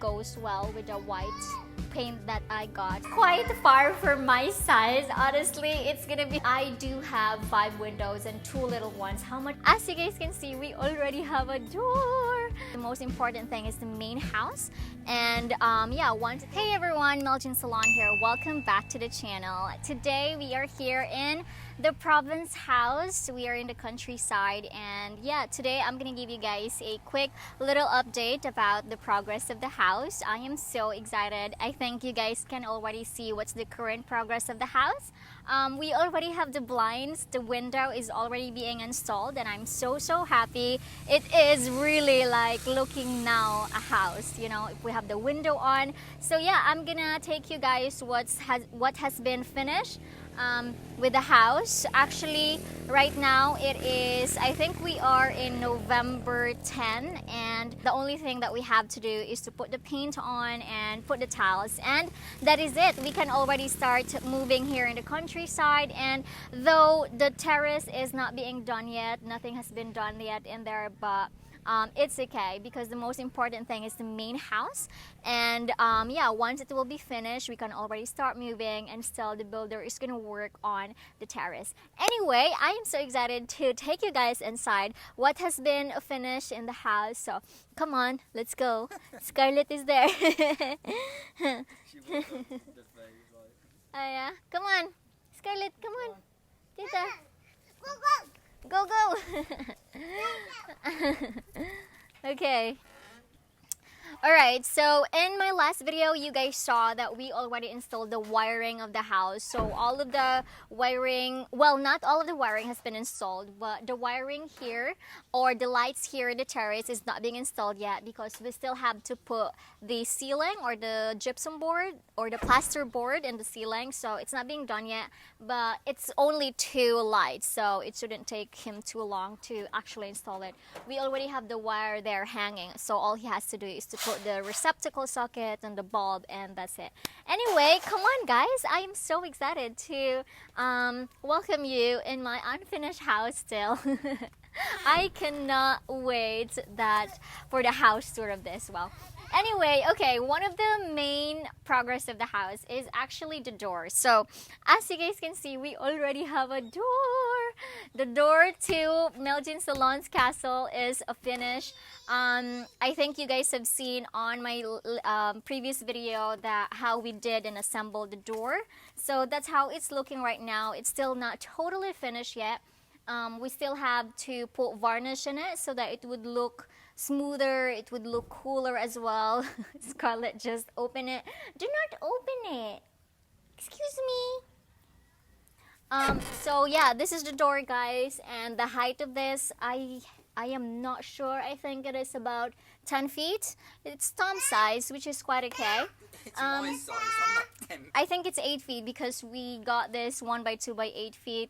goes well with the white paint that I got. Quite far for my size, honestly. It's gonna be, I do have 5 windows and 2 little ones. How much? As you guys can see, we already have a door. The most important thing is the main house. And yeah, hey everyone, meljeansolon here. Welcome back to the channel. Today we are here in the province house. We are in the countryside, and yeah, today I'm gonna give you guys a quick little update about the progress of the house. I am so excited. I think you guys can already see what's the current progress of the house. We already have the blinds. The window is already being installed, and I'm so happy. It is really like looking now a house, you know, if we have the window on. So yeah, I'm gonna take you guys what has been finished with the house. Actually, right now it is, I think we are in November 10, and the only thing that we have to do is to put the paint on and put the tiles, and that is it. We can already start moving here in the countryside. And though the terrace is not being done yet, nothing has been done yet in there, but it's okay, because the most important thing is the main house. And yeah, once it will be finished, we can already start moving, and still the builder is gonna work on the terrace. Anyway, I am so excited to take you guys inside what has been finished in the house. So come on, let's go. Scarlett is there. Oh yeah, come on, Scarlett, come on, Tita. Go, go! Okay. Alright, so in my last video, you guys saw that we already installed the wiring of the house. So all of the wiring, well, not all of the wiring has been installed, but the wiring here, or the lights here in the terrace, is not being installed yet, because we still have to put the ceiling or the gypsum board or the plaster board in the ceiling. So it's not being done yet, but it's only 2 lights, so it shouldn't take him too long to actually install it. We already have the wire there hanging, so all he has to do is to put the receptacle socket and the bulb, and that's it. Anyway, come on guys, I am so excited to welcome you in my unfinished house still. I cannot wait for the house tour of this. Well, anyway, okay, one of the main progress of the house is actually the door. So as you guys can see, we already have a door. The door to meljeansolon's castle is finished. I think you guys have seen on my previous video that how we did and assembled the door. So that's how it's looking right now. It's still not totally finished yet. We still have to put varnish in it so that it would look smoother, it would look cooler as well. Scarlett, just open it. Do not open it. Excuse me. So yeah, this is the door, guys, and the height of this, I am not sure. I think it is about 10 feet. It's Tom's size, which is quite okay. It's my size, I'm not 10. I think it's 8 feet, because we got this 1x2 by 8 feet.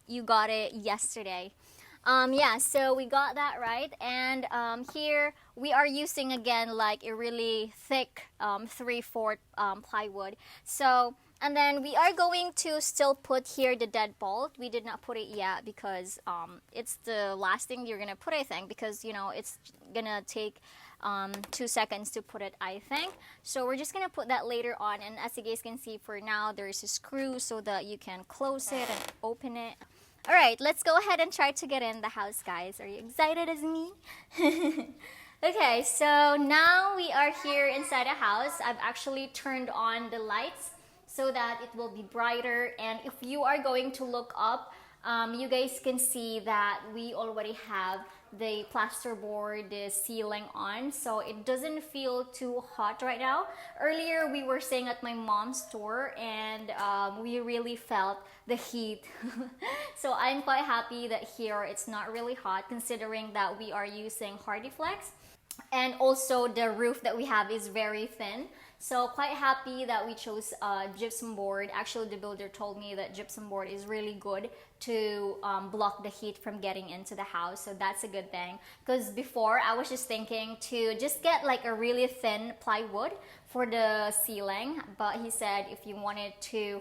You got it yesterday. Yeah, so we got that right. And here we are using again like a really thick 3/4 plywood. So, and then we are going to still put here the deadbolt. We did not put it yet because it's the last thing you're gonna put, I think, because you know it's gonna take 2 seconds to put it, I think. So we're just gonna put that later on. And as you guys can see, for now there's a screw so that you can close it and open it. All right, let's go ahead and try to get in the house, guys. Are you excited as me? Okay, so now we are here inside the house. I've actually turned on the lights so that it will be brighter. And if you are going to look up, you guys can see that we already have the plasterboard, the ceiling on, so it doesn't feel too hot right now. Earlier we were staying at my mom's store, and we really felt the heat. So I'm quite happy that here it's not really hot, considering that we are using HardyFlex, and also the roof that we have is very thin. So quite happy that we chose gypsum board. Actually, the builder told me that gypsum board is really good to block the heat from getting into the house. So that's a good thing. Because before, I was just thinking to just get like a really thin plywood for the ceiling. But he said if you wanted to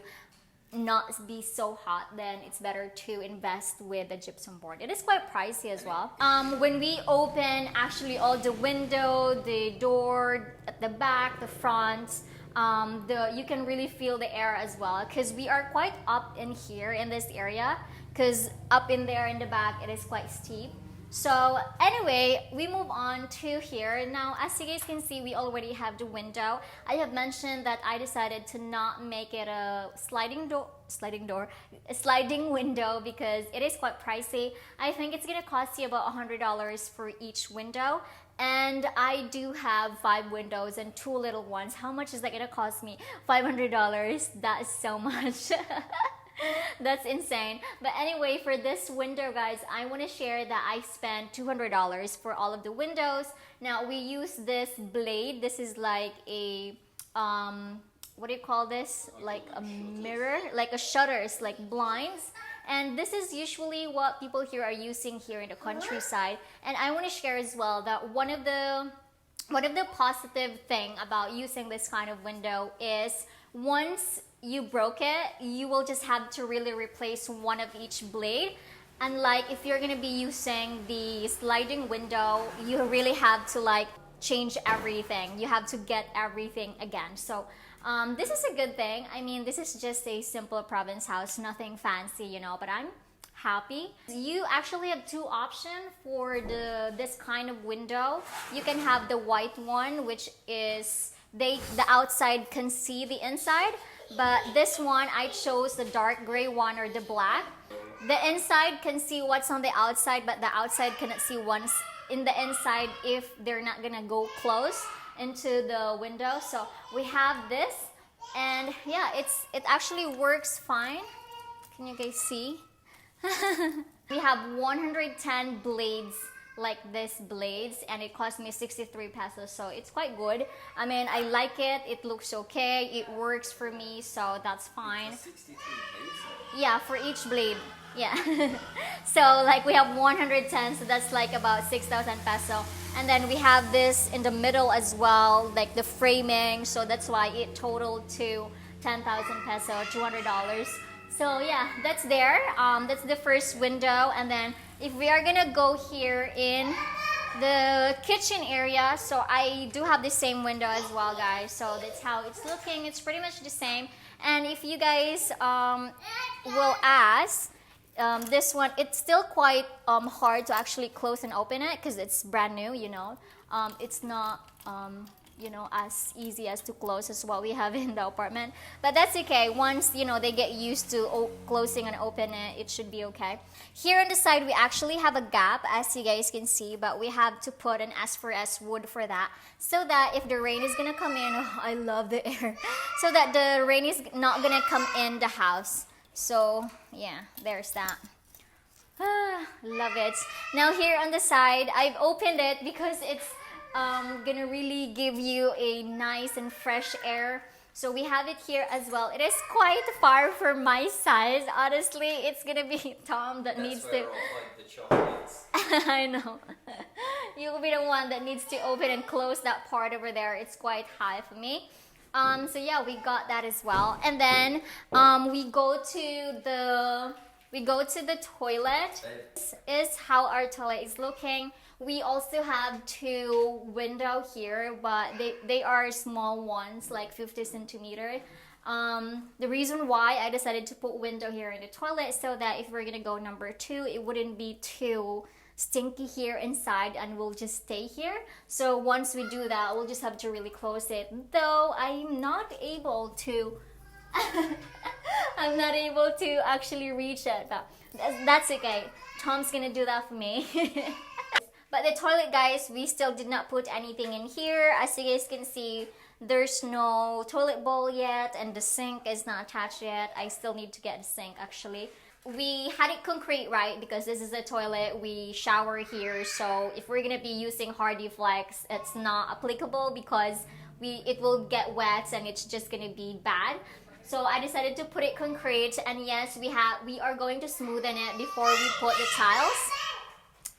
not be so hot, then it's better to invest with the gypsum board. It is quite pricey as well. When we open actually all the window, the door at the back, the front, you can really feel the air as well, because we are quite up in here in this area, because up in there in the back it is quite steep. So anyway, we move on to here. Now, as you guys can see, we already have the window. I have mentioned that I decided to not make it a sliding window because it is quite pricey. I think it's gonna cost you about $100 for each window. And I do have 5 windows and 2 little ones. How much is that gonna cost me? $500. That is so much. That's insane. But anyway, for this window, guys, I want to share that I spent $200 for all of the windows. Now, we use this blade. This is like a what do you call this? Like a mirror, like a shutters, like blinds. And this is usually what people here are using here in the countryside. And I want to share as well that one of the positive thing about using this kind of window is once you broke it, you will just have to really replace one of each blade. And like if you're gonna be using the sliding window, you really have to like change everything. You have to get everything again. So this is a good thing. I mean, this is just a simple province house, nothing fancy, you know, but I'm happy. You actually have 2 options for this kind of window. You can have the white one, which is the outside can see the inside. But this one, I chose the dark gray one or the black. The inside can see what's on the outside, but the outside cannot see what's in the inside if they're not gonna go close into the window. So we have this, and yeah, it actually works fine. Can you guys see? We have 110 blades like this blades, and it cost me 63 pesos, so it's quite good. I mean, I like it. It looks okay. It works for me, so that's fine. 63 blades? Yeah, for each blade. Yeah. So like we have 110, so that's like about 6,000 peso. And then we have this in the middle as well, like the framing, so that's why it totaled to 10,000 peso, $200. So yeah, that's there. That's the first window. And then if we are gonna go here in the kitchen area, so I do have the same window as well, guys. So that's how it's looking. It's pretty much the same. And if you guys will ask, this one, it's still quite hard to actually close and open it because it's brand new, you know. It's not you know, as easy as to close as what we have in the apartment, but that's okay. Once, you know, they get used to closing and open it, it should be okay. Here on the side, we actually have a gap, as you guys can see, but we have to put an S4S wood for that, so that if the rain is gonna come in, oh, I love the air, so that the rain is not gonna come in the house. So yeah, there's that. Love it. Now here on the side, I've opened it because it's gonna really give you a nice and fresh air. So we have it here as well. It is quite far for my size. Honestly, it's gonna be Tom that needs to. All, like, the chocolates. I know. You'll be the one that needs to open and close that part over there. It's quite high for me. So yeah, we got that as well. And then we go to the toilet. This is how our toilet is looking. We also have 2 windows here, but they are small ones, like 50 centimeters. The reason why I decided to put window here in the toilet, so that if we're gonna go number 2, it wouldn't be too stinky here inside and we'll just stay here. So once we do that, we'll just have to really close it. Though I'm not able to I'm not able to actually reach it, but that's okay. Tom's gonna do that for me. But the toilet, guys, we still did not put anything in here. As you guys can see, there's no toilet bowl yet, and the sink is not attached yet. I still need to get the sink, actually. We had it concrete, right? Because this is a toilet. We shower here, so if we're gonna be using Hardy Flex, it's not applicable because it will get wet and it's just gonna be bad. So I decided to put it concrete, and yes, we are going to smoothen it before we put the tiles.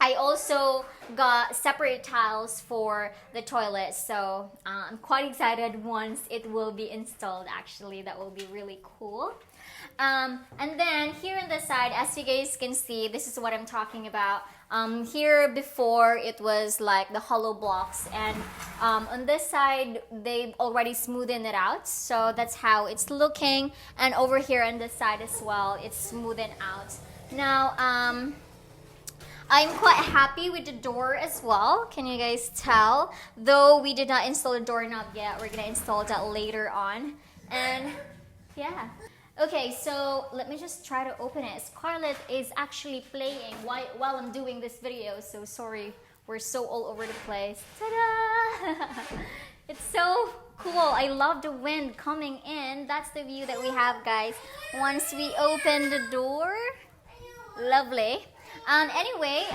I also got separate tiles for the toilet, so I'm quite excited once it will be installed. Actually, that will be really cool. And then here on the side, as you guys can see, this is what I'm talking about. Here before it was like the hollow blocks, and on this side they've already smoothened it out, so that's how it's looking. And over here on this side as well, it's smoothened out. Now I'm quite happy with the door as well. Can you guys tell? Though we did not install the doorknob yet, we're gonna install that later on. And yeah. Okay, so let me just try to open it. Scarlett is actually playing while I'm doing this video, so sorry, we're so all over the place. Ta-da! It's so cool. I love the wind coming in. That's the view that we have, guys. Once we open the door, lovely. Anyway,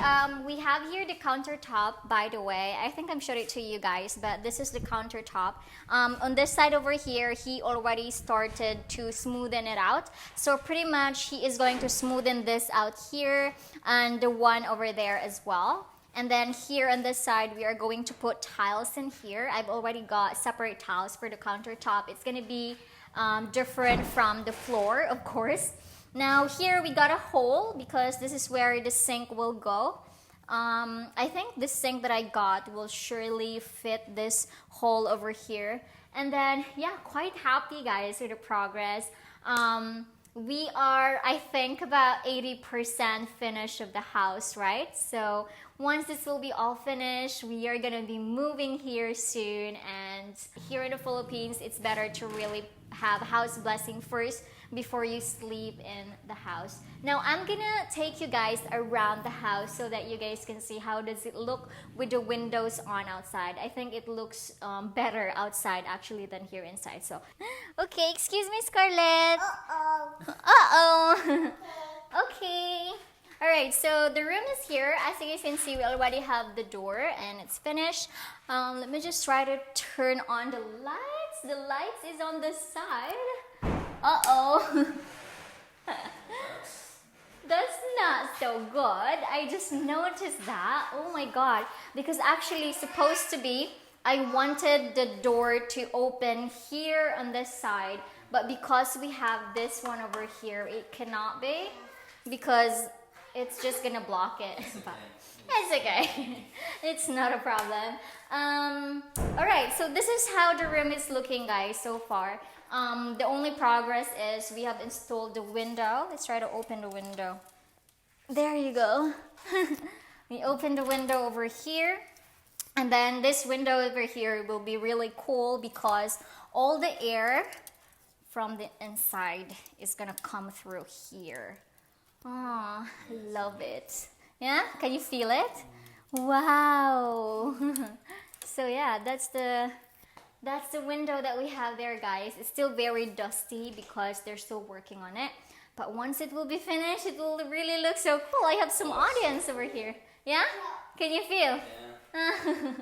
we have here the countertop, by the way. I think I'm showing it to you guys, but this is the countertop. On this side over here, he already started to smoothen it out. So pretty much he is going to smoothen this out here and the one over there as well. And then here on this side, we are going to put tiles in here. I've already got separate tiles for the countertop. It's going to be different from the floor, of course. Now here we got a hole because this is where the sink will go. I think the sink that I got will surely fit this hole over here. And then, yeah, quite happy, guys, with the progress. We are, I think, about 80% finished of the house, right? So once this will be all finished, we are gonna be moving here soon. And here in the Philippines, it's better to really have house blessing first before you sleep in the house. Now I'm gonna take you guys around the house so that you guys can see how does it look with the windows on outside. I think it looks better outside actually than here inside. So okay, excuse me, Scarlett. Uh-oh. Okay. Alright, so the room is here. As you guys can see, we already have the door and it's finished. Let me just try to turn on the lights. The lights is on the side. Uh-oh. That's not so good. I just noticed that. Oh my god. Because actually supposed to be, I wanted the door to open here on this side. But because we have this one over here, it cannot be. Because it's just gonna block it. But it's okay. It's not a problem. Alright, so this is how the room is looking, guys, so far. The only progress is we have installed the window. Let's try to open the window. There you go. We open the window over here. And then this window over here will be really cool because all the air from the inside is gonna come through here. Oh, love it. Yeah? Can you feel it? Wow. So yeah, that's the window that we have there, guys. It's still very dusty because they're still working on it. But once it will be finished, it will really look so cool. I have some audience over here. Yeah? Can you feel? Yeah.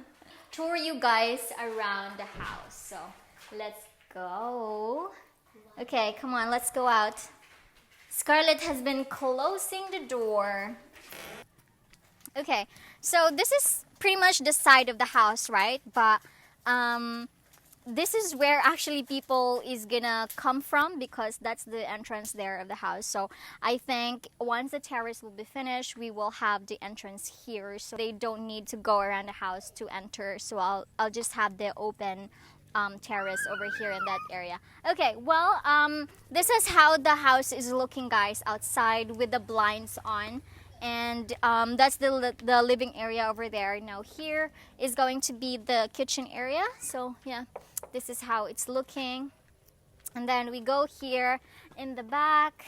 Tour you guys around the house. So let's go. Okay, come on, let's go out. Scarlett has been closing the door. Okay, so this is pretty much the side of the house, right? But this is where actually people is gonna come from because that's the entrance there of the house. So I think once the terrace will be finished, we will have the entrance here, so they don't need to go around the house to enter. So I'll just have the open terrace over here in that area. Okay, well, this is how the house is looking, guys, outside with the blinds on. And that's the living area over there. Now here is going to be the kitchen area. So yeah, this is how it's looking. And then we go here in the back.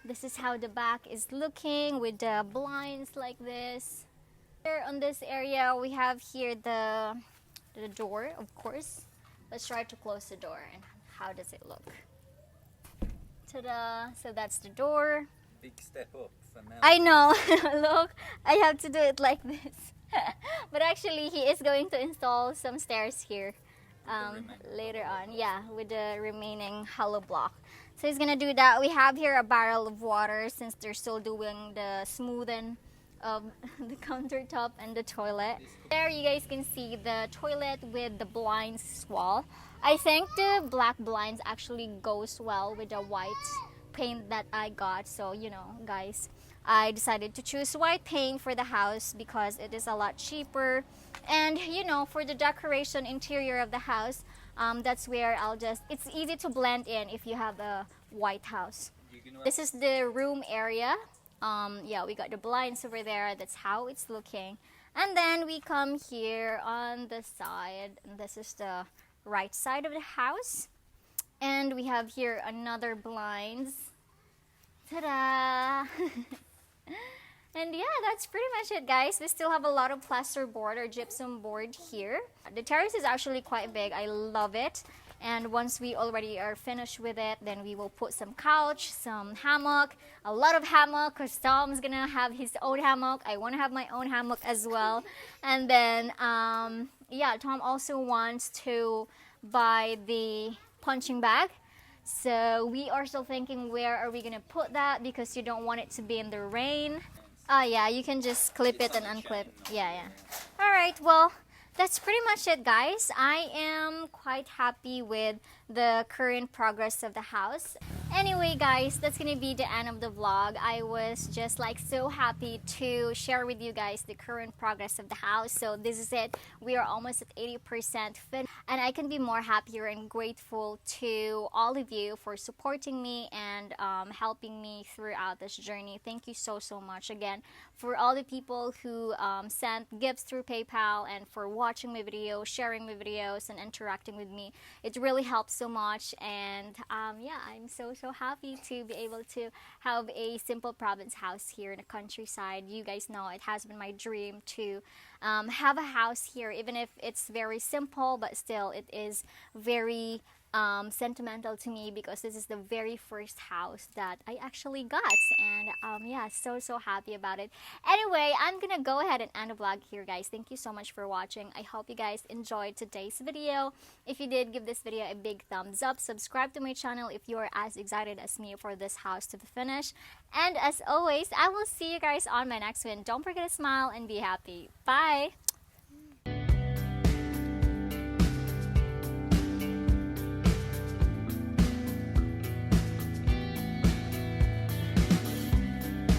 This is how the back is looking with the blinds like this. Here on this area, we have here the door, of course. Let's try to close the door. And how does it look? Ta-da! So that's the door. Big step up for Mel. I know. Look, I have to do it like this. But actually, he is going to install some stairs here later on. Yeah, with the remaining hollow block. So he's gonna do that. We have here a barrel of water since they're still doing the smoothing of the countertop and the toilet. There you guys can see the toilet with the blinds wall. I think the black blinds actually goes well with the white paint that I got. So, you know, guys, I decided to choose white paint for the house because it is a lot cheaper. And, you know, for the decoration interior of the house, that's where it's easy to blend in if you have a white house. This is the room area. Yeah, we got the blinds over there. That's how it's looking. And then we come here on the side. And this is the right side of the house. And we have here another blinds. Ta-da! And yeah, that's pretty much it, guys. We still have a lot of plasterboard or gypsum board here. The terrace is actually quite big. I love it. And once we already are finished with it, then we will put some couch, some hammock, a lot of hammock, because Tom's gonna have his own hammock. I want to have my own hammock as well. And then, yeah, Tom also wants to buy the punching bag. So we are still thinking where are we gonna put that, because you don't want it to be in the rain. Yeah, you can just clip it and unclip. Yeah. Alright, well, that's pretty much it, guys. I am quite happy with the current progress of the house. Anyway, guys, that's gonna be the end of the vlog. I was just like so happy to share with you guys the current progress of the house. So this is it. We are almost at 80% finished, and I can be more happier and grateful to all of you for supporting me and helping me throughout this journey. Thank you so much again for all the people who sent gifts through PayPal and for watching my videos, sharing my videos, and interacting with me. It really helps so much, and yeah, I'm so happy to be able to have a simple province house here in the countryside. You guys know it has been my dream to have a house here, even if it's very simple, but still it is very sentimental to me, because this is the very first house that I actually got, and yeah, so happy about it. Anyway, I'm gonna go ahead and end the vlog here, guys. Thank you so much for watching. I hope you guys enjoyed today's video. If you did, give this video a big thumbs up. Subscribe to my channel if you're as excited as me for this house to the finish. And as always, I will see you guys on my next one. Don't forget to smile and be happy. Bye!